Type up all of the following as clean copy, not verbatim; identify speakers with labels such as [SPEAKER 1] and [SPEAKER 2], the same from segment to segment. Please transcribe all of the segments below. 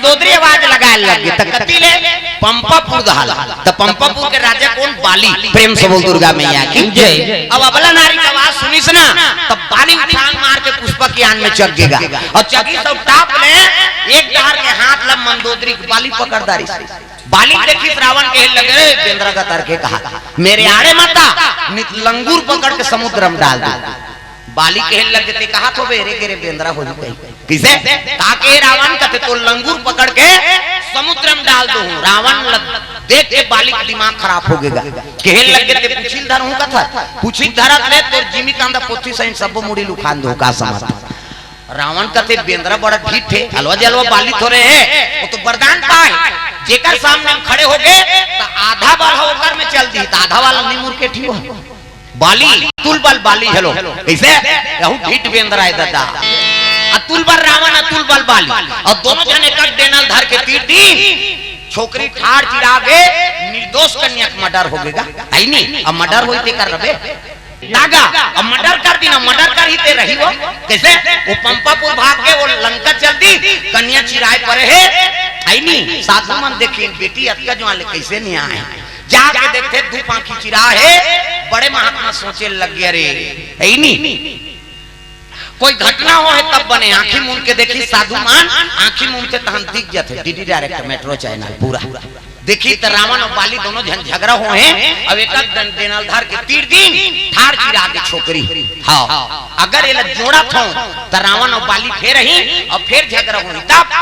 [SPEAKER 1] मंदोदरी आवाज लगाए लगे त कति ले पंपापुर दहाला त पंपापुर के राजा कौन बाली प्रेम से बोल दुर्गा मैया की जय। अब अबला नारी की आवाज सुनी से ना तब बाली उछाल मार के पुष्पा की आन में चगेगा और चगी सब टाप ले एक डहर के हाथ लब मंदोदरी की बाली पकड़दारी बाली देखी रावण के लगे रे बेंद्रा का तरके कहा मेरे आड़े माता लंगूर पकड़ के समुद्र में डाल दे बाली के लगे ते कहा तो बेरे के रे बेंद्रा हो गई किसे ताके रावण कहते तो लंगूर पकड़ के समुद्र में डाल दूं रावण देख के बाली का दिमाग खराब हो गएगा कहल लगे ते पूछिल धर हूं कथा पूछिल धरत ले तो जिमी कांदा पोथी सहित सब मुड़ी लुखान दो का समाता रावण कहते बेंद्रा बड़ा ढीठ थे हलवा जलवा बाली थोड़े है वो तो वरदान पाए जेकर सामने हम खड़े हो गए तो आधा बाल होकर में चल दी आधा वाला निमुर के ठीक हो बाली अतुल बल बाली हेलो कैसे यहू ढीठ बेंद्रा है दादा अतुल बल रावण अतुल बल बाली और दोनों जने कट देना धर के तीर दी छोकरी ठाड़ चिरा गए निर्दोष कन्या का मर्डर हो गएगा है नहीं अब मर्डर होते कर रहे नागा अब मर्डर कर दी ना मर्डर कर ही ते रही वो कैसे वो पंपापुर भाग के वो लंका चल दी कन्या चिराए पड़े है नहीं साधु मन देखिए बेटी अतका जो आले कैसे नहीं आए जाके देखते धूप आंखी चिरा है बड़े महात्मा सोचे लग गया रे है नहीं कोई घटना हो है तब बने आंखी मूंद के देखी साधु मान आंखी मूंद के तहन दिख जाते डीडी डायरेक्ट मेट्रो चैनल पूरा देखी तो रावण और बाली दोनों झगड़ा हो हैं अब एक देनाल धार के तीर दिन ठाड़ चिरा के छोकरी हाँ अगर ये जोड़ा था तो रावण और बाली फिर ही और फिर झगड़ा हो तब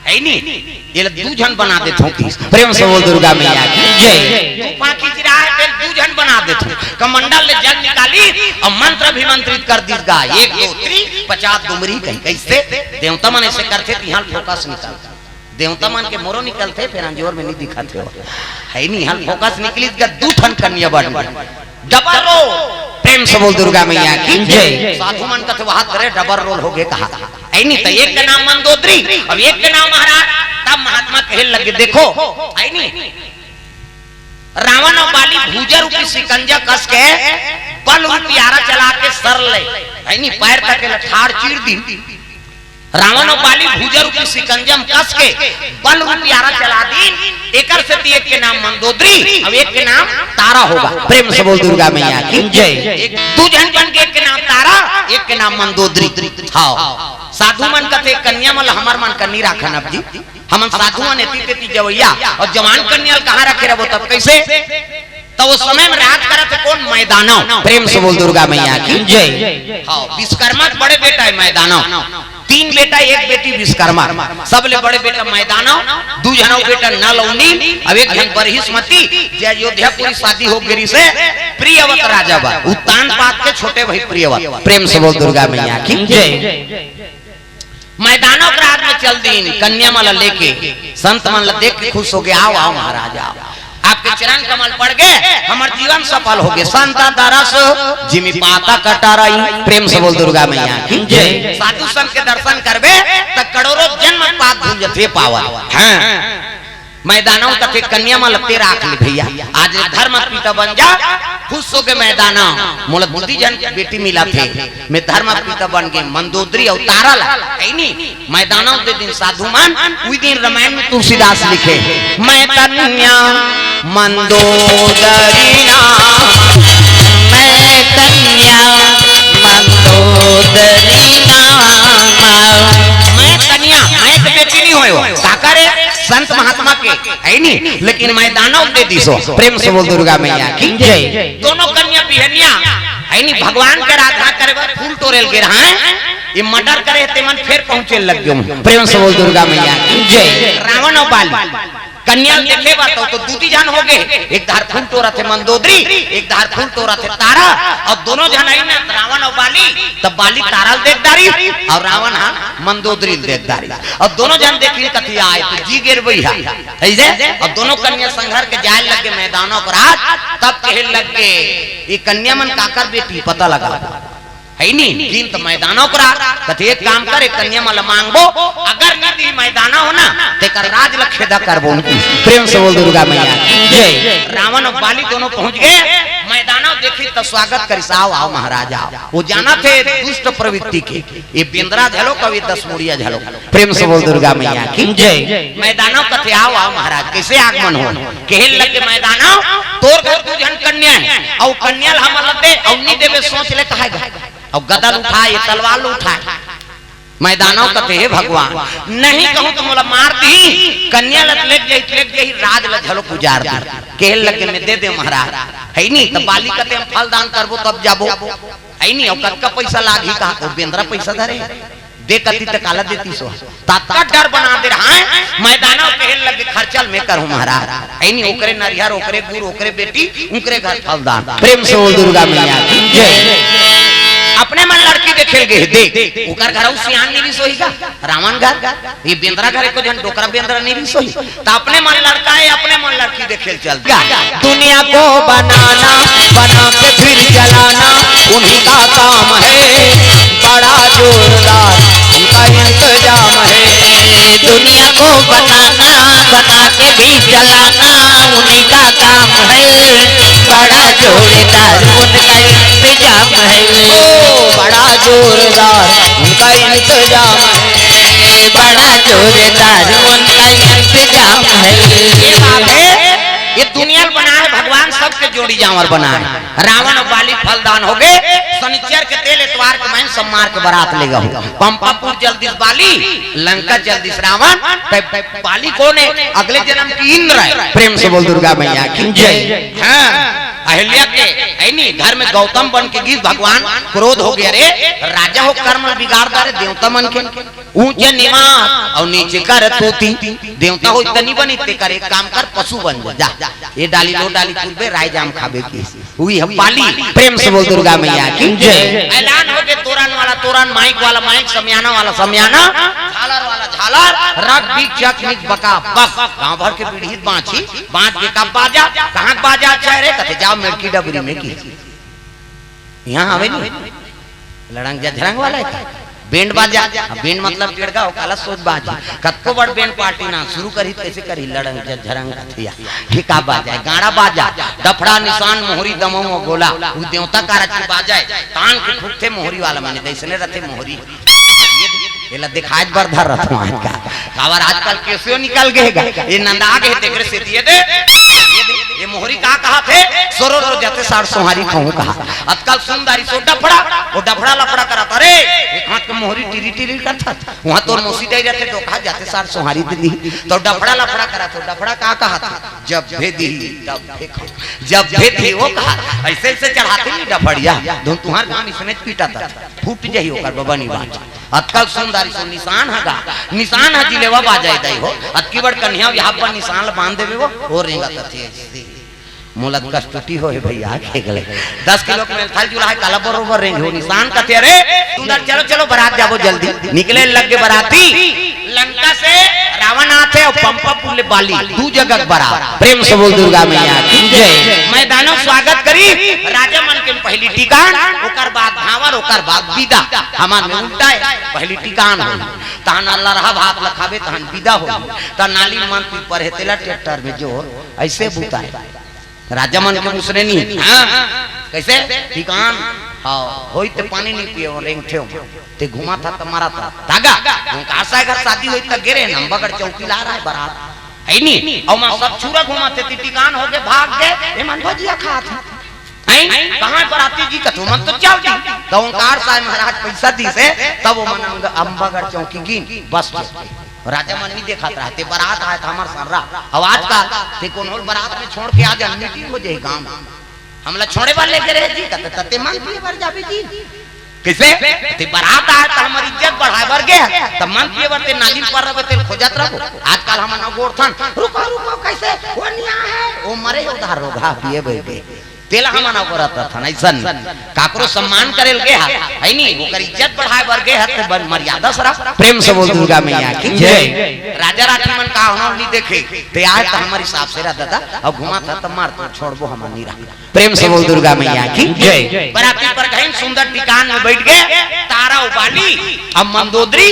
[SPEAKER 1] है नहीं ये दू जन बना देते हो प्रेम से बोल दुर्गा मैया की जय पांकी चिरा है फिर दू जन बना देते हो कमंडल ने जल निकाली और मंत्र अभिमंत्रित कर दी गा 1 2 3 50 डुमरी कहीं कैसे देवता मन ऐसे करते थे यहाँ फोकस निकाल देवता मान के मोरो निकलते फिर अंजोर में नहीं दिखाते हो है नहीं यहाँ फोकस निकली दू ठन कन्या बन डबल रोल प्रेम से बोल दुर्गा मैया की जय। साधु मन का वहां करे डबल रोल हो गए कहा है नहीं तो एक का नाम मंदोदरी अब एक का नाम महाराज तब महात्मा कहे लगे देखो है नहीं रावण और बाली भूजा रूपी सिकंजा कस के बल रूपी आरा चला के सर ले है नहीं पैर तक ठाड़ चीर दी रावण और बाली भूजा रूपी सिकंजम कस के बल रूपी आरा चला दी एकर से एक के नाम मंदोदरी अब एक के नाम तारा होगा प्रेम से बोल दुर्गा मैया की जय। दू जन बन के एक के नाम तारा एक के नाम मंदोदरी हाँ साधु मन कहते कन्या मल हमार मन कन्नी राखन अब जी हम साधु मन एती तेती जवैया और जवान कन्या कहाँ रखे रहो तब कैसे तो उस समय में रात करते कौन मैदानों प्रेम से बोल दुर्गा मैया की जय। हाँ विश्वकर्मा बड़े बेटा है मैदानों 3 बेटा 1 बेटी विश्वकर्मा सबले बड़े बेटा मैदानों 2 जनों बेटा नलौनी अब 1 जन बरहिस्मती जे अयोध्यापुरी शादी हो गई से प्रियवत राजा बा उत्तान पात के छोटे भाई प्रियवत प्रेम से बोल दुर्गा मैया की जय। मैदानों के रात में चल दिन कन्या माला लेके संत मन देख के खुश हो गए आओ आओ महाराज आओ आपके चरण कमल पड़ गए हमारे जीवन सफल हो गए संता दरस जिमी पाता कटा रही प्रेम से बोल दुर्गा मैया की जय। साधु संत के दर्शन करबे तो करोड़ों जन्म पाप भूल जते पावा हां मैदानों तक कन्या में लगते राख ले भैया आज धर्म पिता बन जा खुश हो के मैदाना मोल बुद्धि जन बेटी मिला थे मैं धर्म पिता बन गए मंदोदरी और तारा ला है नहीं मैदानों के दिन साधु मान उस दिन रामायण में तुलसीदास लिखे मैं कन्या मंदोदरी ना मैं कन्या मंदोदरी ना मैं कन्या मैं बेटी नहीं होयो काका रे संत महात्मा के है नहीं लेकिन मैदानों दे दिसो प्रेम से बोल दुर्गा मैया की जय। दोनों कन्या बिहनिया है नहीं भगवान के आराधना करे फूल तोड़ेल गिर हैं ये मर्डर करे ते मन फिर पहुंचे लग गयो प्रेम से बोल दुर्गा मैया की जय। रावण और बाली कन्या देखे बात तो दूती जान हो गए एक धार फूल तोड़ा थे मंदोदरी एक धार फूल तोड़ा थे तारा और दोनों जन आई ना रावण और बाली तब बाली तारा देखदारी और रावण हाँ मंदोदरी देखदारी और दोनों जन देखी कथी आए तो जी गिर भैया और दोनों कन्या संघर्ष के जाए लगे मैदानों पर आज तब कहे लग गए ये कन्या मन काकर बेटी पता लगा है नहीं दिन तो मैदानों पर कथी एक काम करे कन्या मल मांगबो अगर नदी मैदाना हो ना तेकर राज लखेदा करबो प्रेम से बोल दुर्गा मैया जय। रावण और बाली दोनों पहुंच गए मैदाना देखी तो स्वागत करी, आओ आओ महाराज आओ। वो जाना थे दुष्ट प्रवृत्ति के, ये बेंद्रा झलो कभी 10 मुड़िया झलो। प्रेम से बोल दुर्गा मैया की जय। मैदाना कथे आओ आओ महाराज, कैसे आगमन हो कहल लगे मैदाना तोर घर तू जन कन्या है और कन्या हम लगे और नहीं देवे सोच ले कहा और गदल उठाए तलवार उठाए। मैदानों कथे हे भगवान नहीं कहूं तो मोला मार दी, कन्या लत लेक गई राज ल झलो गुजार दी कहल लगे में दे दे महाराज है नहीं तो बाली कते हम फल दान करबो तब जाबो है नहीं और कतका पैसा लागी कहा तो बेंद्रा पैसा धरे दे कती त काला देती सो तात्का डर बना दे रहा है। मैदानों कहल लगे खर्चल में करूं महाराज है नहीं ओकरे नरिहर ओकरे गुरु ओकरे बेटी ओकरे घर फल दान। प्रेम से बोल दुर्गा मैया की जय। अपने मन लड़की देखेल गे देख ओकर घर सियान नहीं सोही का रावण घर ये बेंद्रा घर को जन डोकरा बेंद्रा नहीं सोही तो अपने मन लड़का है अपने मन लड़की देखेल चल। दुनिया को बनाना बना के फिर जलाना उन्हीं का काम है, बड़ा जोरदार उनका इंतजाम है।
[SPEAKER 2] दुनिया को बनाना बना के भी जलाना उन्हीं का काम है, बड़ा जोरदार उनका इंतजाम है।
[SPEAKER 1] बड़ा जोरदार उनका इंतजाम है,
[SPEAKER 2] बड़ा जोरदार उनका इंतजाम है।
[SPEAKER 1] ये दुनिया बनाए भगवान सबके जोड़ी जावर बनाए। रावण और बाली फलदान हो गए, शनिचर के तेल इतवार के मैं सब मार के बारात ले गए। पंपापुर जल्दीस बाली, लंका जल्दीस रावण, बाली कौन है अगले जन्म की इंद्र है। प्रेम से बोल दुर्गा मैया की जय। हाँ अहिल्या के ऐनी घर में गौतम बन के गीत भगवान क्रोध हो गया रे राजा हो कर्म बिगाड़ दे देवता मन के ऊंचे निवास और नीचे कर तोती देवता हो इतनी बनी ते करे काम कर पशु बन जा ये डाली लो डाली कुलबे राय जाम खाबे की हुई हम पाली। प्रेम से बोल दुर्गा मैया की जय। ऐलान हो गए तोरण वाला तोरण माइक वाला माइक समियाना वाला समियाना झालर वाला झालर रग बीच चक निक बका बक गांव भर के पीढ़ी बांची बांच के कब बाजा कहां बाजा चेहरे कथे जाओ मिर्की डबरी में की यहाँ आवे नहीं लड़ंग झरंग वाला है बैंड बाजा बैंड मतलब टेड़गा काला सोच बाजी कतको बड़ बैंड पार्टी ना शुरू करी कैसे करी लड़ंग झरंग कथिया ठिका बाजा गाड़ा बाजा डफड़ा निशान मोहरी दमो गोला वो देवता का रची बाजा तान के ठुकते मोहरी वाला माने दैसने रथे मोहरी एला दिखाज बरधर रथ आज का कावर आजकल कैसे निकल गएगा ये नंदा गए तेरे से दिए दे ये मोहरी कहा थे सोरो रो जाते सार सोहारी कहूं कहा अतकाल सुंदरी सो डफड़ा वो डफड़ा लफड़ा करता रे एक हाथ के मोहरी टिरी टिरी करता वहां तो मोसी दे जाते तो खा जाते सार सोहारी दी तो डफड़ा लफड़ा करा तो डफड़ा कहा था जब भेदी तब देखो जब भेदी वो कहा ऐसे ऐसे चढ़ाते नहीं डफड़िया दो तुम्हार गांव इसने पीटा था फूट जाई ओकर बबनी बात अतकाल सुंदरी सो निशान हगा निशान हजी लेवा बाजाय दई हो अतकी बड़ कन्या यहां पर निशान बांध देवे वो रेंगा तथे मुलत कष्टुटी हो भैया खेगले 10 किलो के थाल जुला है काला बरोबर रेंगे हो निशान कथे रे सुंदर चलो चलो बारात जाबो जल्दी निकले लगे बाराती लंका से रावण आते और पंपापुर ले बाली दू जगह बारात। प्रेम से बोल दुर्गा मैया की जय। मैदानों स्वागत करी राजा मन के पहली टिकान ओकर बाद भावर ओकर बाद विदा हमार में उल्टा है पहली टिकान हो तहन अल्लाह रहा भात लखावे तहन विदा हो त नाली मन पर हेतेला ट्रैक्टर में जो ऐसे बूता है राजा मन के मुसरे नहीं कैसे ठिकान हाँ होई ते पानी नहीं पिए और रेंग ठेव ते घुमा था तो मारा था धागा आशा अगर शादी हुई तो गिरे ना बगड़ चौकी ला रहा है बारात है नहीं और मां सब छुरा घुमाते थे टिकान हो गए भाग गए ए मन भजिया खा था कहां बराती जी कथु मन तो चल दी तो ओंकार साहब महाराज पैसा दी से तब वो मन अंबागढ़ चौकी गिन बस राजा मन भी देखा रहते बारात आया था हमार सर्रा आवाज का ते कौन होल बारात में छोड़ के आ जा मीटिंग हो जाए गांव हमला छोड़े वाले के रहे जी तते मन पिए बर जाबे जी कैसे ते बारात आया त हमर इज्जत बढ़ाए बर गए त मन पिए बर ते नाली पर रहे ते खोजत रहो आजकल हम न गोरथन रुको रुको कैसे वो निया है वो मरे उधार रोगा पिए बे तेला हमना करत था नैसन काकरो सम्मान करेल गे है नी ओकर इज्जत बढ़ाए बर गे हत बर मर्यादा सरा। प्रेम से बोल दुर्गा मैया की जय। राजा राठी मन का होना नहीं देखे ते आज त हमारी हिसाब से रहा दादा अब घुमा था त मार तो छोड़बो हम नहीं रहा। प्रेम से बोल दुर्गा मैया की जय। बराती पर कहीं सुंदर टिकान में बैठ गए तारा उबाली अब मंदोदरी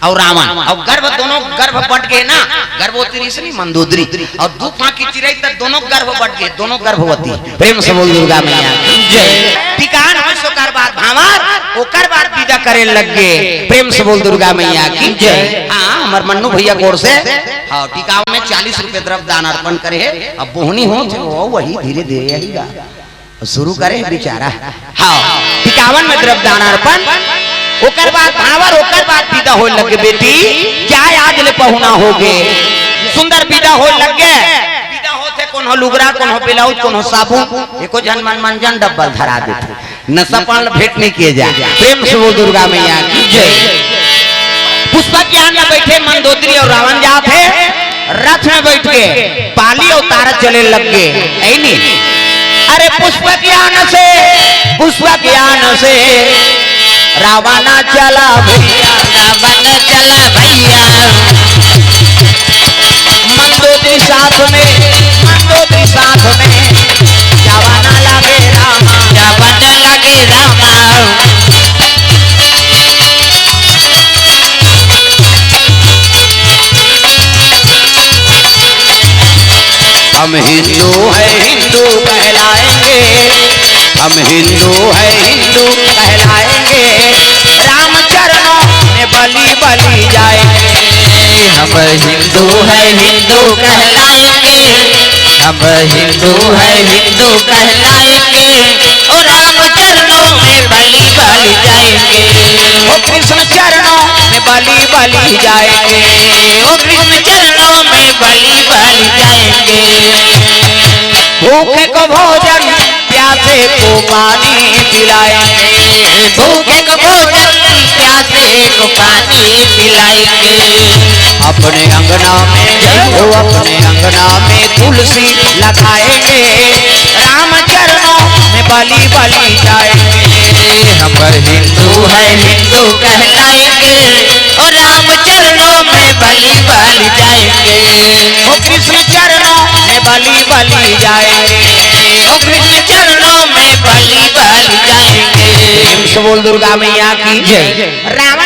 [SPEAKER 1] और रावण और गर्भ दोनों गर्भ बट गए ना, गर्भवती ऋषि नहीं मंदोदरी और दो फांकी चिड़ै तक दोनों गर्भ बट गए, दोनों गर्भवती। प्रेम से बोल दुर्गा मैया जय। टिकान हो सोकर बाद भावर ओकर बाद विदा करे लग गए। प्रेम से बोल दुर्गा मैया की जय। हाँ हमार मन्नू भैया गोर से हाँ टिकाव में 40 रुपए द्रव्य दान अर्पण करे है। अब बोहनी हो वही धीरे धीरे आएगा शुरू करे बेचारा। हाँ टिकावन में द्रव्य दान अर्पण ओकर बाद भावर ओकर बाद विदा हो लगे। बेटी क्या आज ले पहुना हो गए सुंदर विदा हो लग गए। विदा होते कौन हो लुगरा कौन हो ब्लाउज कौन हो साबुन एको जन मन मंजन डब्बल धरा देते नशा भेंट नहीं किए जा। प्रेम से वो दुर्गा मैया की जय। पुष्पक ज्ञान में बैठे मंदोदरी और रावण जाते रथ में बैठ के पाली और तारा चले लग गए। अरे पुष्पक ज्ञान से रावण चला भैया,
[SPEAKER 2] रावण चला भैया
[SPEAKER 1] मंदोदरी साथ में जवाना लगे रामा,
[SPEAKER 2] रावण लगे रामा।
[SPEAKER 1] हम हिंदू है हिंदू कहलाएंगे, हम हिंदू है हिंदू कहलाएंगे, राम चरणों में बलि बलि जाएंगे।
[SPEAKER 2] हम हिंदू है हिंदू कहलाएंगे, हम हिंदू है हिंदू कहलाएंगे, और राम चरणों में बलि बलि जाएंगे।
[SPEAKER 1] ओ कृष्ण चरणों में बलि बलि जाएंगे,
[SPEAKER 2] ओ कृष्ण चरणों में बलि बलि जाएंगे।
[SPEAKER 1] भूखे को भोजन प्यासे को पानी पिलाएंगे,
[SPEAKER 2] भूखे को भोजन प्यासे को पानी पिलाएंगे।
[SPEAKER 1] अपने अंगना में तुलसी लगाएंगे, राम चरणों में बलि बलि जाएंगे।
[SPEAKER 2] हम हिंदू है हिंदू कहलाएंगे, और राम चरणों में बलि बलि जाएंगे।
[SPEAKER 1] ओ कृष्ण चरणों में बलि बलि जाएंगे,
[SPEAKER 2] ओ कृष्ण चरणों में बलि बलि जाएंगे।
[SPEAKER 1] बोल दुर्गा मैया की जय। रावण